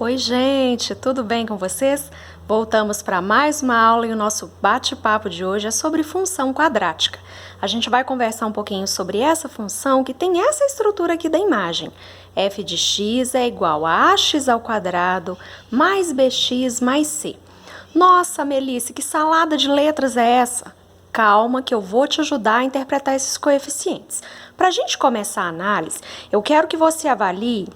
Oi, gente, tudo bem com vocês? Voltamos para mais uma aula e o nosso bate-papo de hoje é sobre função quadrática. A gente vai conversar um pouquinho sobre essa função que tem essa estrutura aqui da imagem. F de x é igual a ax ao quadrado mais bx mais c. Nossa, Melissa, que salada de letras é essa? Calma que eu vou te ajudar a interpretar esses coeficientes. Para a gente começar a análise, eu quero que você avalie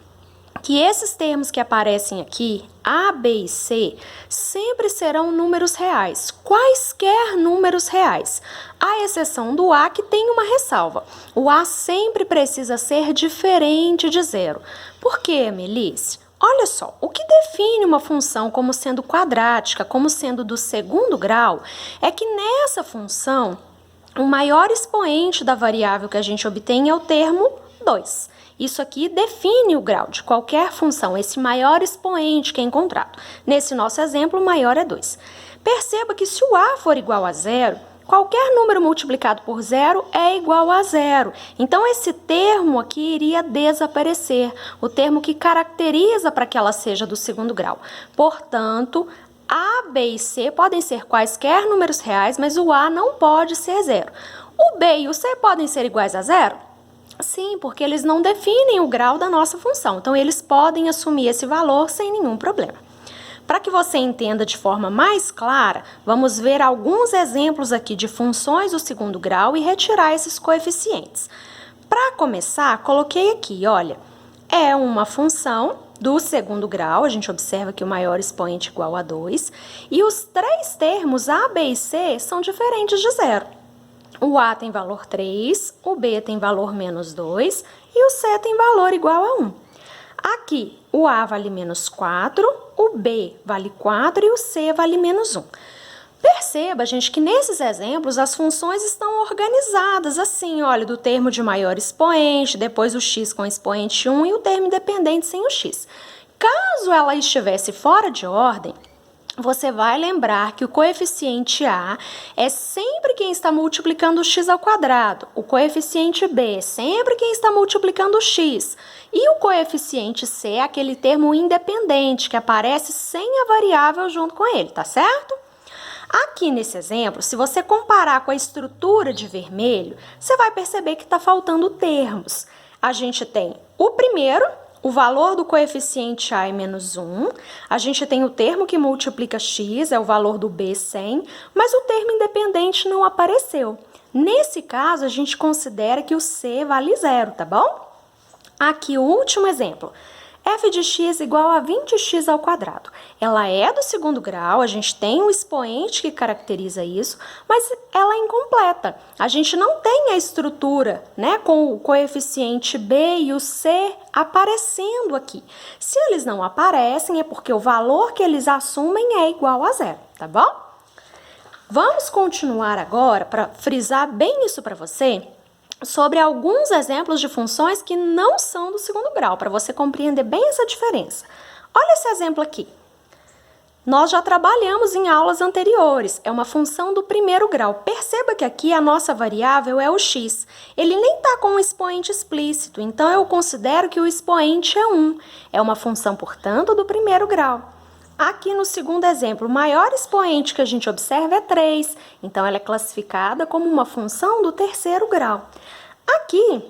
que esses termos que aparecem aqui, A, B e C, sempre serão números reais, quaisquer números reais, à exceção do A, que tem uma ressalva. O A sempre precisa ser diferente de zero. Por quê, Melissa? Olha só, o que define uma função como sendo quadrática, como sendo do segundo grau, é que nessa função, o maior expoente da variável que a gente obtém é o termo 2. Isso aqui define o grau de qualquer função, esse maior expoente que é encontrado. Nesse nosso exemplo, o maior é 2. Perceba que se o A for igual a zero, qualquer número multiplicado por zero é igual a zero. Então, esse termo aqui iria desaparecer, o termo que caracteriza para que ela seja do segundo grau. Portanto, A, B e C podem ser quaisquer números reais, mas o A não pode ser zero. O B e o C podem ser iguais a zero? Sim, porque eles não definem o grau da nossa função, então eles podem assumir esse valor sem nenhum problema. Para que você entenda de forma mais clara, vamos ver alguns exemplos aqui de funções do segundo grau e retirar esses coeficientes. Para começar, coloquei aqui, olha, é uma função do segundo grau, a gente observa que o maior expoente é igual a 2, e os três termos A, B e C são diferentes de zero. O A tem valor 3, o B tem valor menos 2 e o C tem valor igual a 1. Aqui, o A vale menos 4, o B vale 4 e o C vale menos 1. Perceba, gente, que nesses exemplos as funções estão organizadas assim, olha, do termo de maior expoente, depois o x com expoente 1 e o termo independente sem o x. Caso ela estivesse fora de ordem, você vai lembrar que o coeficiente A é sempre quem está multiplicando o x ao quadrado, o coeficiente B é sempre quem está multiplicando o x, e o coeficiente C é aquele termo independente que aparece sem a variável junto com ele, tá certo? Aqui nesse exemplo, se você comparar com a estrutura de vermelho, você vai perceber que está faltando termos. A gente tem o primeiro, o valor do coeficiente A é menos 1, a gente tem o termo que multiplica x, é o valor do B 100, mas o termo independente não apareceu. Nesse caso, a gente considera que o C vale zero, tá bom? Aqui o último exemplo. F de x igual a 20x ao quadrado. Ela é do segundo grau, a gente tem um expoente que caracteriza isso, mas ela é incompleta. A gente não tem a estrutura, né, com o coeficiente B e o C aparecendo aqui. Se eles não aparecem, é porque o valor que eles assumem é igual a zero, tá bom? Vamos continuar agora, para frisar bem isso para você, sobre alguns exemplos de funções que não são do segundo grau, para você compreender bem essa diferença. Olha esse exemplo aqui. Nós já trabalhamos em aulas anteriores, é uma função do primeiro grau. Perceba que aqui a nossa variável é o x. Ele nem está com um expoente explícito, então eu considero que o expoente é 1. É uma função, portanto, do primeiro grau. Aqui no segundo exemplo, o maior expoente que a gente observa é 3, então ela é classificada como uma função do terceiro grau. Aqui,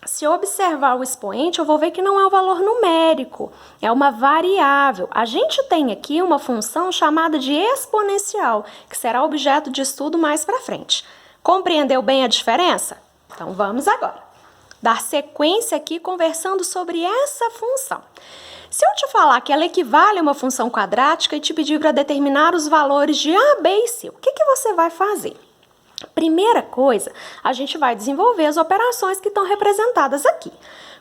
se eu observar o expoente, eu vou ver que não é um valor numérico, é uma variável. A gente tem aqui uma função chamada de exponencial, que será objeto de estudo mais para frente. Compreendeu bem a diferença? Então vamos agora dar sequência aqui conversando sobre essa função. Se eu te falar que ela equivale a uma função quadrática e te pedir para determinar os valores de A, B e C, o que você vai fazer? Primeira coisa, a gente vai desenvolver as operações que estão representadas aqui.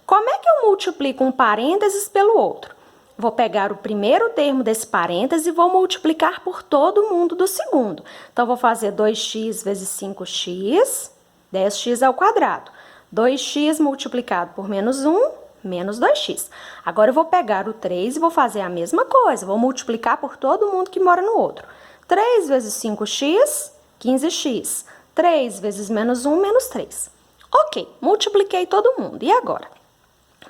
Como é que eu multiplico um parênteses pelo outro? Vou pegar o primeiro termo desse parêntese e vou multiplicar por todo mundo do segundo. Então, vou fazer 2x vezes 5x, 10x ao quadrado. 2x multiplicado por menos 1, menos 2x. Agora, eu vou pegar o 3 e vou fazer a mesma coisa. Vou multiplicar por todo mundo que mora no outro. 3 vezes 5x, 15x. 3 vezes menos 1, menos 3. Ok, multipliquei todo mundo. E agora?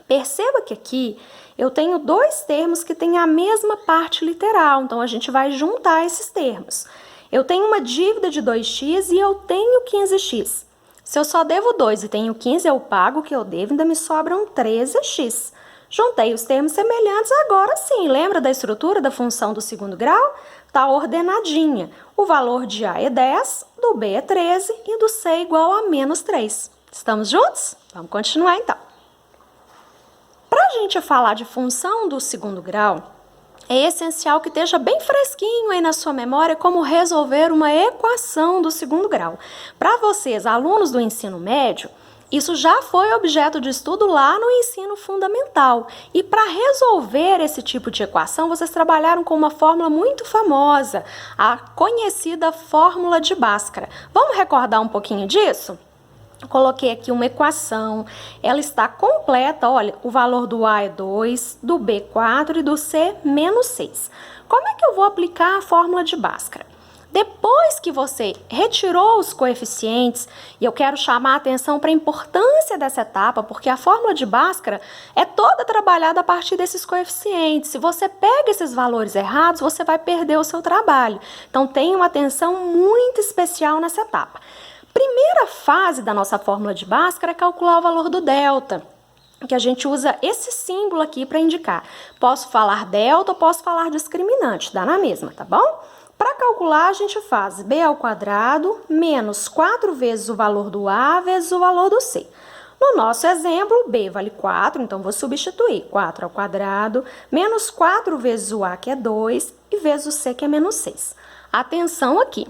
Perceba que aqui eu tenho dois termos que têm a mesma parte literal, então a gente vai juntar esses termos. Eu tenho uma dívida de 2x e eu tenho 15x. Se eu só devo 2 e tenho 15, eu pago o que eu devo, ainda me sobram 13x. Juntei os termos semelhantes, agora sim. Lembra da estrutura da função do segundo grau? Está ordenadinha. O valor de A é 10, do B é 13 e do C é igual a menos 3. Estamos juntos? Vamos continuar então. Para a gente falar de função do segundo grau, é essencial que esteja bem fresquinho aí na sua memória como resolver uma equação do segundo grau. Para vocês, alunos do ensino médio, isso já foi objeto de estudo lá no ensino fundamental. E para resolver esse tipo de equação, vocês trabalharam com uma fórmula muito famosa, a conhecida fórmula de Bhaskara. Vamos recordar um pouquinho disso? Coloquei aqui uma equação, ela está completa, olha, o valor do A é 2, do B 4 e do C menos 6. Como é que eu vou aplicar a fórmula de Bhaskara? Depois que você retirou os coeficientes, e eu quero chamar a atenção para a importância dessa etapa, porque a fórmula de Bhaskara é toda trabalhada a partir desses coeficientes. Se você pega esses valores errados, você vai perder o seu trabalho. Então, tenha uma atenção muito especial nessa etapa. Primeira fase da nossa fórmula de Bhaskara é calcular o valor do delta, que a gente usa esse símbolo aqui para indicar. Posso falar delta ou posso falar discriminante, dá na mesma, tá bom? Para calcular, a gente faz b ao quadrado menos 4 vezes o valor do A vezes o valor do C. No nosso exemplo, b vale 4, então vou substituir 4 ao quadrado menos 4 vezes o A, que é 2, e vezes o C, que é menos 6. Atenção aqui.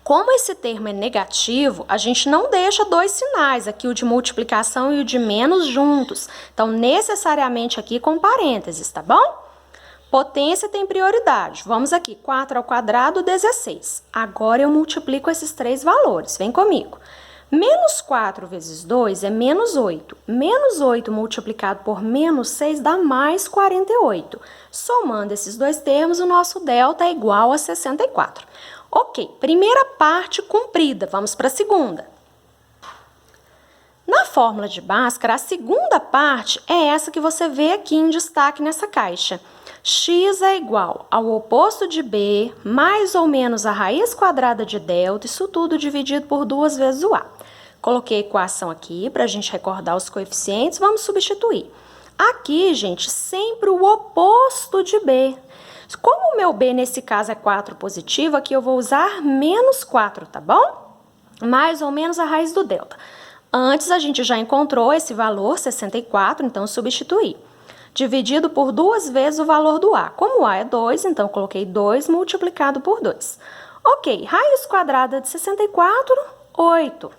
Como esse termo é negativo, a gente não deixa dois sinais, aqui o de multiplicação e o de menos juntos. Então, necessariamente aqui com parênteses, tá bom? Potência tem prioridade. Vamos aqui, 4 ao quadrado, 16. Agora eu multiplico esses três valores, vem comigo. Menos 4 vezes 2 é menos 8. Menos 8 multiplicado por menos 6 dá mais 48. Somando esses dois termos, o nosso delta é igual a 64. Ok, primeira parte cumprida, vamos para a segunda. Na fórmula de Bhaskara, a segunda parte é essa que você vê aqui em destaque nessa caixa. X é igual ao oposto de B, mais ou menos a raiz quadrada de delta, isso tudo dividido por 2 vezes o A. Coloquei a equação aqui para a gente recordar os coeficientes, vamos substituir. Aqui, gente, sempre o oposto de B. Como o meu B nesse caso é 4 positivo, aqui eu vou usar menos 4, tá bom? Mais ou menos a raiz do delta. Antes a gente já encontrou esse valor, 64, então substituí. Dividido por 2 vezes o valor do A. Como o A é 2, então coloquei 2 multiplicado por 2. Ok, raiz quadrada de 64, 8.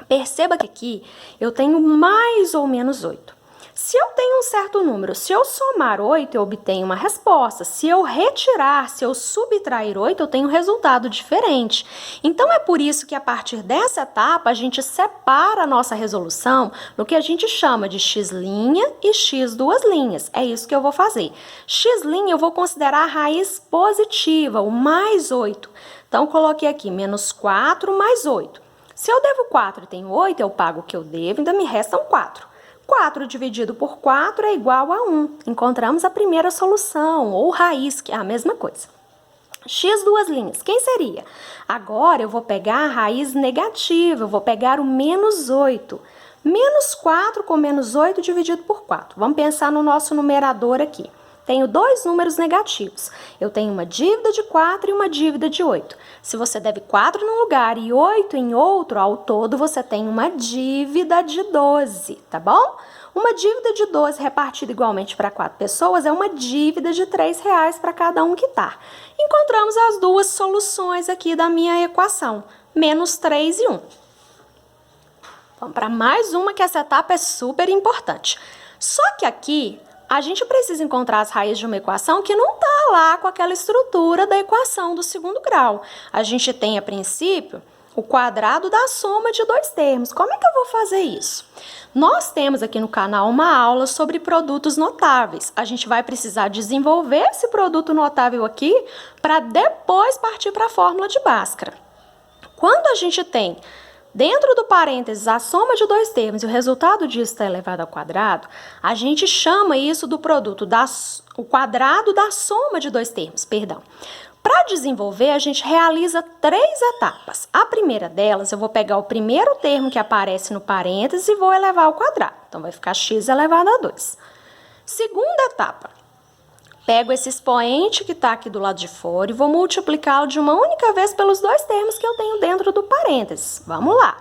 Perceba que aqui eu tenho mais ou menos 8. Se eu tenho um certo número, se eu somar 8, eu obtenho uma resposta. Se eu retirar, se eu subtrair 8, eu tenho um resultado diferente. Então, é por isso que a partir dessa etapa, a gente separa a nossa resolução no que a gente chama de x' e x duas linhas. É isso que eu vou fazer. X' eu vou considerar a raiz positiva, o mais 8. Então, coloquei aqui menos 4 mais 8. Se eu devo 4 e tenho 8, eu pago o que eu devo, ainda me restam 4. 4 dividido por 4 é igual a 1. Encontramos a primeira solução, ou raiz, que é a mesma coisa. X duas linhas, quem seria? Agora eu vou pegar a raiz negativa, eu vou pegar o menos 8. Menos 4 com menos 8 dividido por 4. Vamos pensar no nosso numerador aqui. Tenho dois números negativos. Eu tenho uma dívida de 4 e uma dívida de 8. Se você deve 4 num lugar e 8 em outro, ao todo você tem uma dívida de 12, tá bom? Uma dívida de 12 repartida igualmente para 4 pessoas é uma dívida de R$3 para cada um quitar. Encontramos as duas soluções aqui da minha equação, menos 3 e 1. Vamos para mais uma, que essa etapa é super importante. Só que aqui a gente precisa encontrar as raízes de uma equação que não está lá com aquela estrutura da equação do segundo grau. A gente tem, a princípio, o quadrado da soma de dois termos. Como é que eu vou fazer isso? Nós temos aqui no canal uma aula sobre produtos notáveis. A gente vai precisar desenvolver esse produto notável aqui para depois partir para a fórmula de Bhaskara. Quando a gente tem dentro do parênteses a soma de dois termos e o resultado disso está elevado ao quadrado, a gente chama isso do produto, o quadrado da soma de dois termos, perdão. Para desenvolver, a gente realiza 3 etapas. A primeira delas, eu vou pegar o primeiro termo que aparece no parênteses e vou elevar ao quadrado. Então, vai ficar x elevado a 2. Segunda etapa, pego esse expoente que está aqui do lado de fora e vou multiplicá-lo de uma única vez pelos dois termos que eu tenho dentro do parênteses. Vamos lá.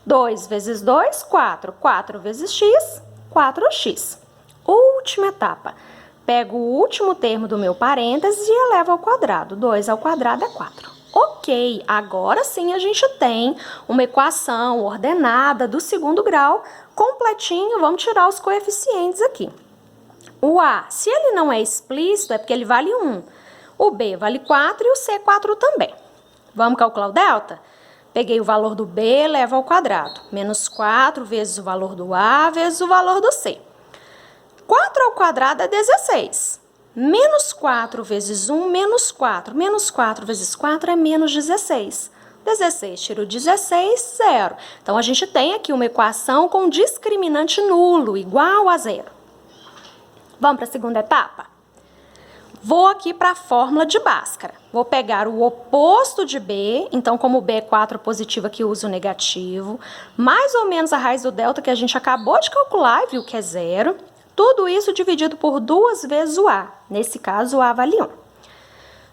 2 vezes 2, 4. 4 vezes x, 4x. Última etapa. Pego o último termo do meu parênteses e elevo ao quadrado. 2 ao quadrado é 4. Ok, agora sim a gente tem uma equação ordenada do segundo grau, completinho. Vamos tirar os coeficientes aqui. O A, se ele não é explícito, é porque ele vale 1. O B vale 4 e o C 4 também. Vamos calcular o delta? Peguei o valor do B, levo ao quadrado. Menos 4 vezes o valor do A vezes o valor do C. 4 ao quadrado é 16. Menos 4 vezes 1, menos 4. Menos 4 vezes 4 é menos 16. 16 tiro 16, 0. Então, a gente tem aqui uma equação com discriminante nulo, igual a 0. Vamos para a segunda etapa? Vou aqui para a fórmula de Bhaskara. Vou pegar o oposto de B, então como B é 4 positivo aqui, eu uso o negativo, mais ou menos a raiz do delta que a gente acabou de calcular e viu que é 0. Tudo isso dividido por 2 vezes o A. Nesse caso, o A vale 1.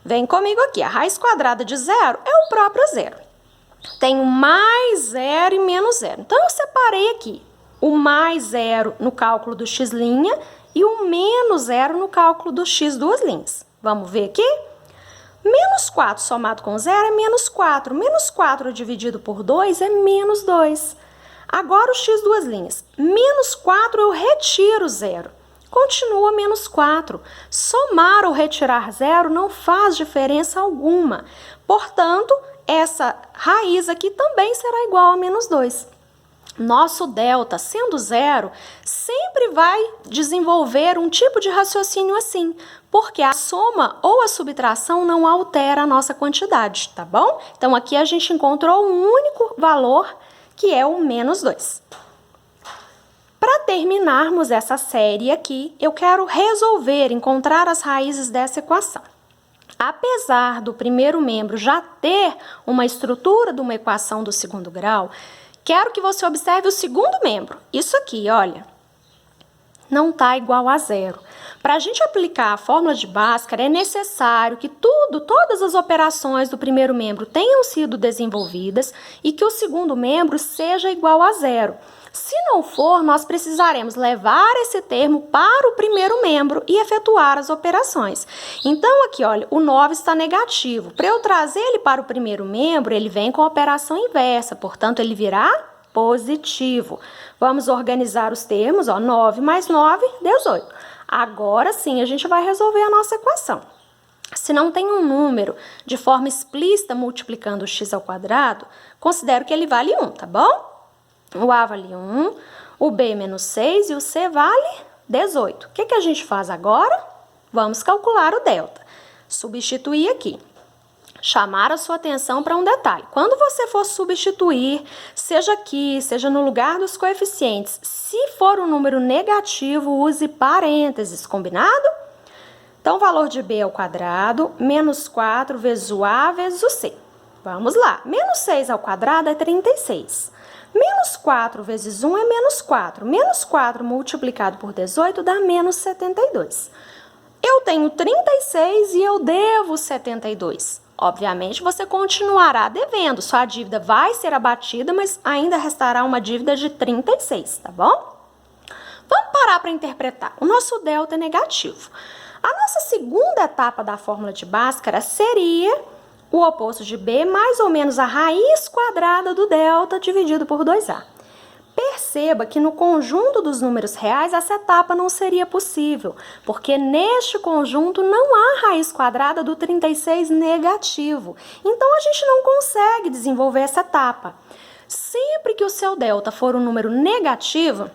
Vem comigo aqui, a raiz quadrada de 0 é o próprio 0. Tenho mais 0 e menos 0. Então, eu separei aqui o mais 0 no cálculo do x' e o menos 0 no cálculo do x duas linhas. Vamos ver aqui? Menos 4 somado com 0 é menos 4. Menos 4 dividido por 2 é menos 2. Agora o x duas linhas. Menos 4 eu retiro 0. Continua menos 4. Somar ou retirar 0 não faz diferença alguma. Portanto, essa raiz aqui também será igual a menos 2. Nosso delta, sendo 0, sempre vai desenvolver um tipo de raciocínio assim, porque a soma ou a subtração não altera a nossa quantidade, tá bom? Então, aqui a gente encontrou um único valor, que é o menos 2. Para terminarmos essa série aqui, eu quero encontrar as raízes dessa equação. Apesar do primeiro membro já ter uma estrutura de uma equação do segundo grau, quero que você observe o segundo membro. Isso aqui, olha, não está igual a 0. Para a gente aplicar a fórmula de Bhaskara, é necessário que todas as operações do primeiro membro tenham sido desenvolvidas e que o segundo membro seja igual a 0. Se não for, nós precisaremos levar esse termo para o primeiro membro e efetuar as operações. Então, aqui, olha, o 9 está negativo. Para eu trazer ele para o primeiro membro, ele vem com a operação inversa, portanto, ele virá positivo. Vamos organizar os termos, ó, 9 mais 9, 18. Agora sim, a gente vai resolver a nossa equação. Se não tem um número de forma explícita multiplicando o x ao quadrado, considero que ele vale 1, tá bom? O A vale 1, o B menos 6 e o C vale 18. O que a gente faz agora? Vamos calcular o delta. Substituir aqui. Chamar a sua atenção para um detalhe. Quando você for substituir, seja aqui, seja no lugar dos coeficientes, se for um número negativo, use parênteses, combinado? Então, o valor de B ao quadrado, menos 4 vezes o A vezes o C. Vamos lá. Menos 6 ao quadrado é 36. Menos 4 vezes 1 é menos 4. Menos 4 multiplicado por 18 dá menos 72. Eu tenho 36 e eu devo 72. Obviamente, você continuará devendo. Sua dívida vai ser abatida, mas ainda restará uma dívida de 36, tá bom? Vamos parar para interpretar. O nosso delta é negativo. A nossa segunda etapa da fórmula de Bhaskara seria o oposto de B, mais ou menos a raiz quadrada do delta dividido por 2A. Perceba que no conjunto dos números reais essa etapa não seria possível, porque neste conjunto não há raiz quadrada do 36 negativo. Então, a gente não consegue desenvolver essa etapa. Sempre que o seu delta for um número negativo,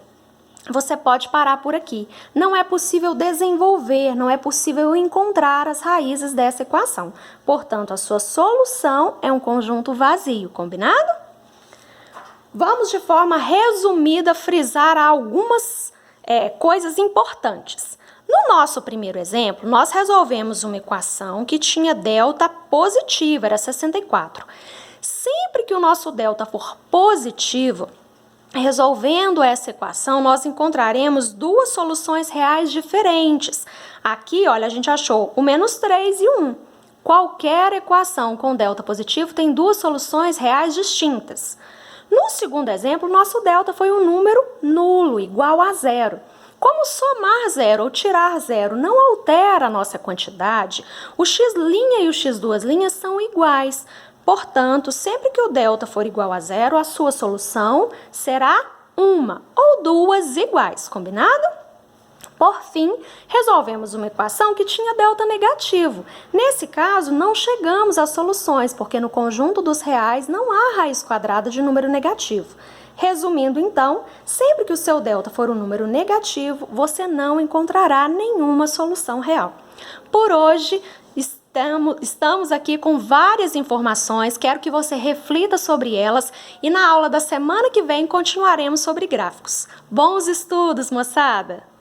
você pode parar por aqui. Não é possível desenvolver, não é possível encontrar as raízes dessa equação. Portanto, a sua solução é um conjunto vazio, combinado? Vamos de forma resumida frisar algumas coisas importantes. No nosso primeiro exemplo, nós resolvemos uma equação que tinha delta positiva, era 64. Sempre que o nosso delta for positivo, resolvendo essa equação, nós encontraremos duas soluções reais diferentes. Aqui, olha, a gente achou o -3 e o 1. Qualquer equação com delta positivo tem duas soluções reais distintas. No segundo exemplo, nosso delta foi um número nulo, igual a zero. Como somar zero ou tirar zero não altera a nossa quantidade, o x' e o x2' são iguais. Portanto, sempre que o delta for igual a zero, a sua solução será uma ou duas iguais, combinado? Por fim, resolvemos uma equação que tinha delta negativo. Nesse caso, não chegamos às soluções, porque no conjunto dos reais não há raiz quadrada de número negativo. Resumindo, então, sempre que o seu delta for um número negativo, você não encontrará nenhuma solução real. Por hoje, estamos aqui com várias informações, quero que você reflita sobre elas e na aula da semana que vem continuaremos sobre gráficos. Bons estudos, moçada!